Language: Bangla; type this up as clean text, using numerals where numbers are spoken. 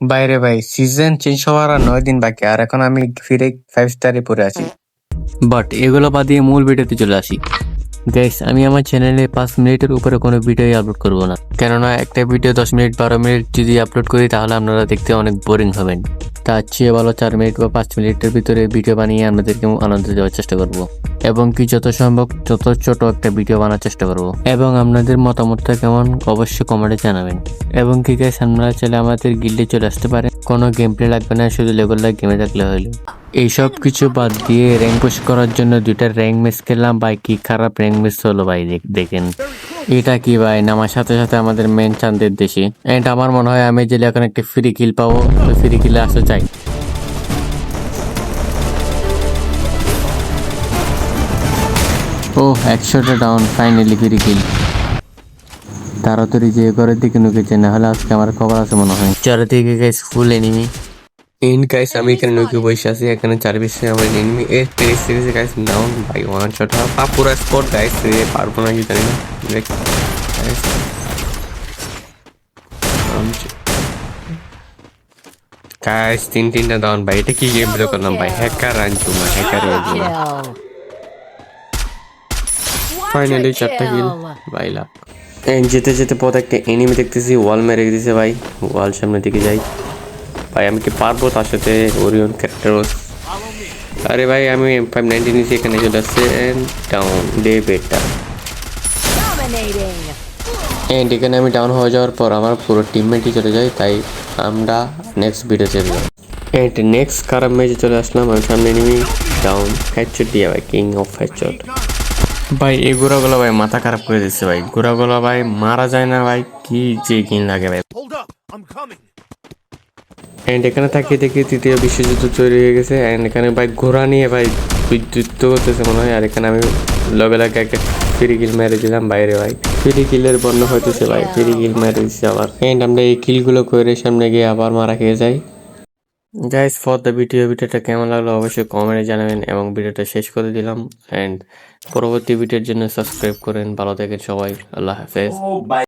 বাইরে ভাই সিজন চেঞ্জ হওয়ার আর 9 দিন বাকি, আর এখন আমি ফিরে 5 স্টারে পড়ে আছি। বাট এগুলো বাদ দিয়ে মূল ভিডিওতে চলে আসি। গাইস, আমি আমার চ্যানেলে 5 মিনিটের উপরে কোনো ভিডিওই আপলোড করব না, কেননা একটা ভিডিও 10 মিনিট 12 মিনিট যদি আপলোড করি তাহলে আপনারা দেখতে অনেক বোরিং হবেন। তার চেয়ে ভালো 4 মিনিট বা 5 মিনিটের ভিতরে ভিডিও বানিয়ে আপনাদেরকে আনন্দ দেওয়ার চেষ্টা করব, এবং কি যত সম্ভব যত ছোট একটা ভিডিও বানার চেষ্টা করব, এবং আপনাদের মতামতটা কেমন অবশ্যই কমেন্টে জানাবেন। এবং কি গাইস, আপনারা চাইলে আমাদের গিল্ডে চলে আসতে পারেন, কোনো গেম প্লে লাগবে না, শুধু লেভেল গেমে থাকলে হইলো। এইসব কিছু বাদ দিয়ে র্যাঙ্ক পুশ করার জন্য 2টা র্যাঙ্ক ম্যাচ খেললাম ভাই, কি খারাপ র্যাঙ্ক ম্যাচ হলো ভাই, দেখেন এটা কি ভাই, নামার সাথে সাথে আমাদের মেন চান্দের দেশে। এন্ড আমার মনে হয় আমি যদি এখন একটা ফ্রি কিল পাবো, তো ফ্রি কিলে আসতে চাই। ও 100টা ডাউন, ফাইনালি ফ্রি কিল। তাড়াতাড়ি যে ঘরের দিকে নুকেছে, না হলে আজকে আমার খবর আছে মনে হয়। চারিদিকে গাইস ফুল এনিমি। গাইস আমি এখানে নুকে বসে আছি, এখানে 4 পিসে আমার এনিমি এর সিরিজে গাইস ডাউন ভাই, ওয়ান শট পা পুরো স্পট গাইস, পারবো না কি জানি না। দেখ গাইস 3টা ডাউন ভাই, এটা কি গেম প্লে করলাম ভাই, হ্যাকার আনজুমা, হ্যাকার আনজুমা। ফাইনালি 4টা কিল ভাই, লাভ। যেতে যেতে পথ একটা এনিমি দেখতেছি, ওয়াল মেরে দিছে ভাই, ওয়াল সামনের দিকে যাই ভাই, আমি কি পারবো তার সাথে ওরিয়ন ক্যারেক্টারস। আরে ভাই আমি M590 নিয়েছি, এখানে চলে আসছে ডাউন ডে বেডটা। এন্ড এখানে আমি ডাউন হয়ে যাওয়ার পর আমার পুরো টিমমেটই চলে যায়, তাই আমরা নেক্সট ভিডিও চলে যাই। এন্ড নেক্সট খারাপ ম্যাচে চলে আসলাম, আমি সামনে এনিমি ডাউন, হেডশট দিয়ে ভাই, কিং অফ হেডশট ভাই। এই গোড়াগুলো ভাই মাথা খারাপ করে দিচ্ছে ভাই, গোড়াগুলো ভাই মারা যায় না ভাই, কি যে কিন লাগে ভাই। এন্ড এখানে তাকিয়ে দেখি 3য় বিশ্বযুদ্ধ তৈরি হয়ে গেছে, এন্ড এখানে ভাই ঘোড়া নিয়ে ভাই যুদ্ধ করতেছে মনে হয়, আর এখানে আমি লগে লাগে একটা ফ্রি কিল মেরে দিলাম বাইরে ভাই, ফ্রি কিলের বন্য হইতেছে ভাই, ফ্রি কিল মেরে দিচ্ছে আবার। এন্ড আমরা এই কিলগুলো করে সামনে গিয়ে আবার মারা খেয়ে যাই। গাইস ফর দ্য ভিডিওটা কেমন লাগলো অবশ্যই কমেন্টে জানাবেন, এবং ভিডিওটা শেষ করে দিলাম। এন্ড পরবর্তী ভিডিওর জন্য সাবস্ক্রাইব করেন। ভালো থাকেন সবাই, আল্লাহ হাফেজ।